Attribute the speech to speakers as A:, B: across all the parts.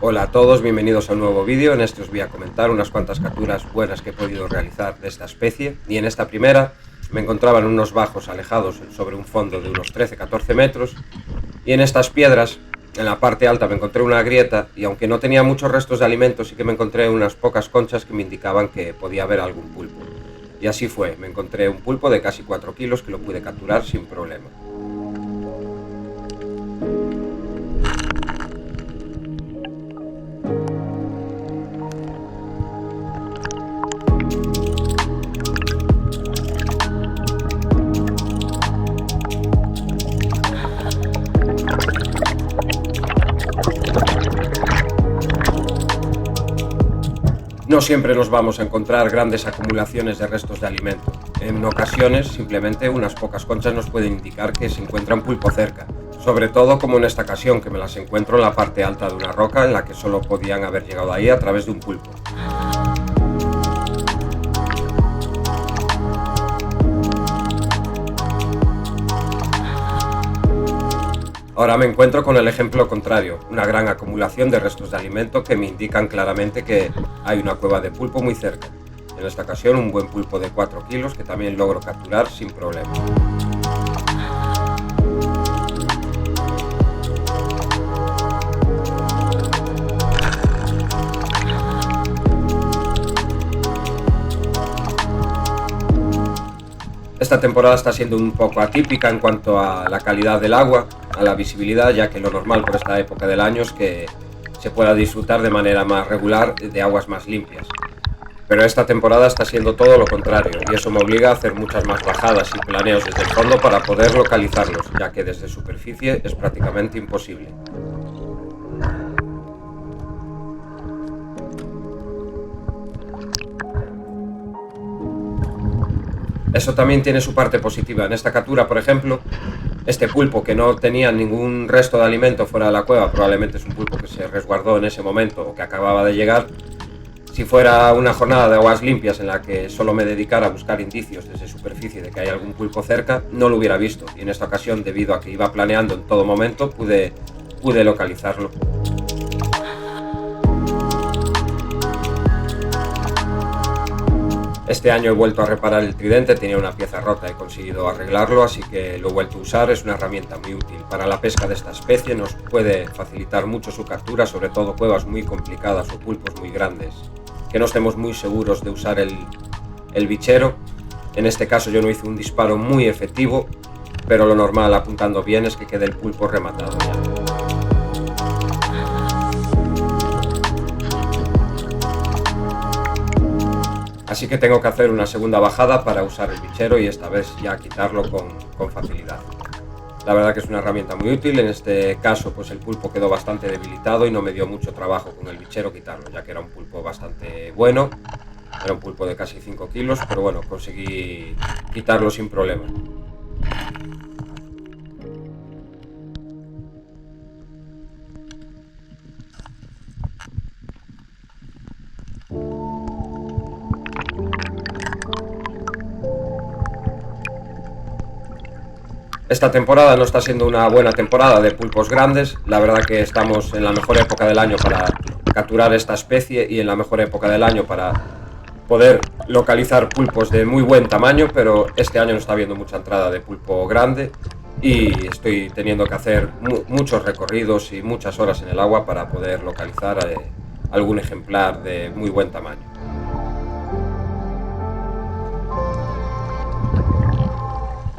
A: Hola a todos, bienvenidos a un nuevo vídeo. En este os voy a comentar unas cuantas capturas buenas que he podido realizar de esta especie. Y en esta primera me encontraba en unos bajos alejados sobre un fondo de unos 13-14 metros. Y en estas piedras, en la parte alta, me encontré una grieta. Y aunque no tenía muchos restos de alimentos, sí que me encontré unas pocas conchas que me indicaban que podía haber algún pulpo. Y así fue, me encontré un pulpo de casi 4 kilos que lo pude capturar sin problema. No siempre nos vamos a encontrar grandes acumulaciones de restos de alimento. En ocasiones, simplemente unas pocas conchas nos pueden indicar que se encuentra un pulpo cerca. Sobre todo como en esta ocasión, que me las encuentro en la parte alta de una roca en la que solo podían haber llegado ahí a través de un pulpo. Ahora me encuentro con el ejemplo contrario, una gran acumulación de restos de alimento que me indican claramente que hay una cueva de pulpo muy cerca. En esta ocasión un buen pulpo de 4 kilos que también logro capturar sin problema. Esta temporada está siendo un poco atípica en cuanto a la calidad del agua, a la visibilidad, ya que lo normal por esta época del año es que se pueda disfrutar de manera más regular de aguas más limpias. Pero esta temporada está siendo todo lo contrario, y eso me obliga a hacer muchas más bajadas y planeos desde el fondo para poder localizarlos, ya que desde superficie es prácticamente imposible. Eso también tiene su parte positiva. En esta captura, por ejemplo, este pulpo que no tenía ningún resto de alimento fuera de la cueva, probablemente es un pulpo que se resguardó en ese momento o que acababa de llegar. Si fuera una jornada de aguas limpias en la que solo me dedicara a buscar indicios desde superficie de que hay algún pulpo cerca, no lo hubiera visto. Y en esta ocasión, debido a que iba planeando en todo momento, pude localizarlo. Este año he vuelto a reparar el tridente, tenía una pieza rota, he conseguido arreglarlo, así que lo he vuelto a usar. Es una herramienta muy útil para la pesca de esta especie, nos puede facilitar mucho su captura, sobre todo cuevas muy complicadas o pulpos muy grandes, que no estemos muy seguros de usar el bichero. En este caso yo no hice un disparo muy efectivo, pero lo normal apuntando bien es que quede el pulpo rematado ya. Así que tengo que hacer una segunda bajada para usar el bichero y esta vez ya quitarlo con facilidad. La verdad que es una herramienta muy útil. En este caso pues el pulpo quedó bastante debilitado y no me dio mucho trabajo con el bichero quitarlo, ya que era un pulpo bastante bueno. Era un pulpo de casi 5 kilos, pero bueno, conseguí quitarlo sin problema. Esta temporada no está siendo una buena temporada de pulpos grandes. La verdad que estamos en la mejor época del año para capturar esta especie y en la mejor época del año para poder localizar pulpos de muy buen tamaño, pero este año no está habiendo mucha entrada de pulpo grande y estoy teniendo que hacer muchos recorridos y muchas horas en el agua para poder localizar algún ejemplar de muy buen tamaño.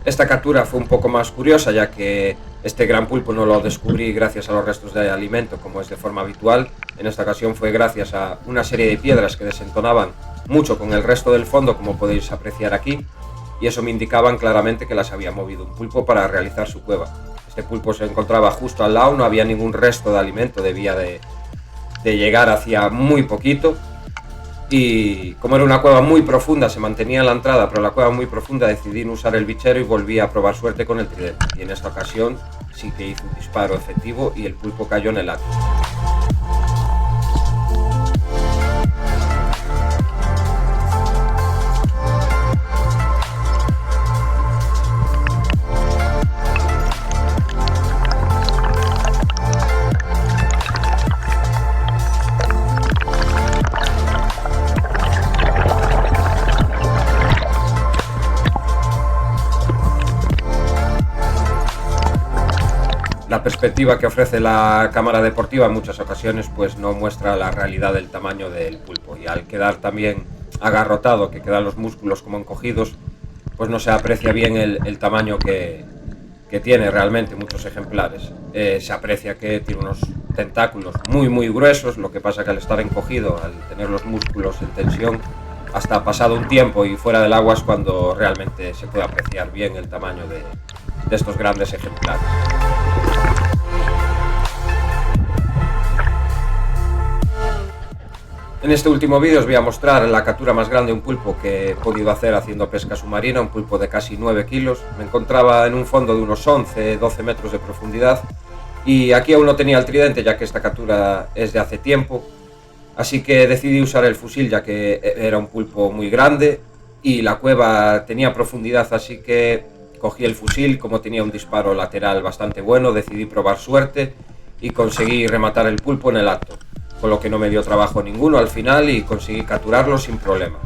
A: Esta captura fue un poco más curiosa, ya que este gran pulpo no lo descubrí gracias a los restos de alimento como es de forma habitual. En esta ocasión fue gracias a una serie de piedras que desentonaban mucho con el resto del fondo, como podéis apreciar aquí, y eso me indicaban claramente que las había movido un pulpo para realizar su cueva. Este pulpo se encontraba justo al lado, no había ningún resto de alimento, debía de llegar hacia muy poquito. Y como era una cueva muy profunda, se mantenía en la entrada, pero la cueva muy profunda, decidí no usar el bichero y volví a probar suerte con el tridente. Y en esta ocasión sí que hice un disparo efectivo y el pulpo cayó en el acto. perspectiva que ofrece la cámara deportiva en muchas ocasiones pues no muestra la realidad del tamaño del pulpo, y al quedar también agarrotado, que quedan los músculos como encogidos, pues no se aprecia bien el tamaño que tiene realmente muchos ejemplares. Se aprecia que tiene unos tentáculos muy gruesos, lo que pasa que al estar encogido, al tener los músculos en tensión, hasta pasado un tiempo y fuera del agua es cuando realmente se puede apreciar bien el tamaño de estos grandes ejemplares. En este último vídeo os voy a mostrar la captura más grande de un pulpo que he podido hacer haciendo pesca submarina, un pulpo de casi 9 kilos. Me encontraba en un fondo de unos 11-12 metros de profundidad y aquí aún no tenía el tridente, ya que esta captura es de hace tiempo. Así que decidí usar el fusil, ya que era un pulpo muy grande y la cueva tenía profundidad, así que cogí el fusil. Como tenía un disparo lateral bastante bueno, decidí probar suerte y conseguí rematar el pulpo en el acto, con lo que no me dio trabajo ninguno al final y conseguí capturarlo sin problema.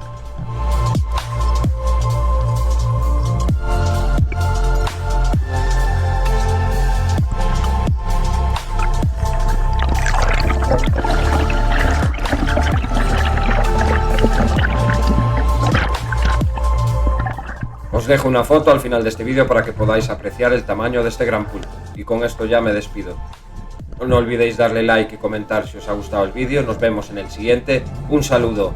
A: Os dejo una foto al final de este vídeo para que podáis apreciar el tamaño de este gran pulpo. Y con esto ya me despido. No olvidéis darle like y comentar si os ha gustado el vídeo. Nos vemos en el siguiente. Un saludo.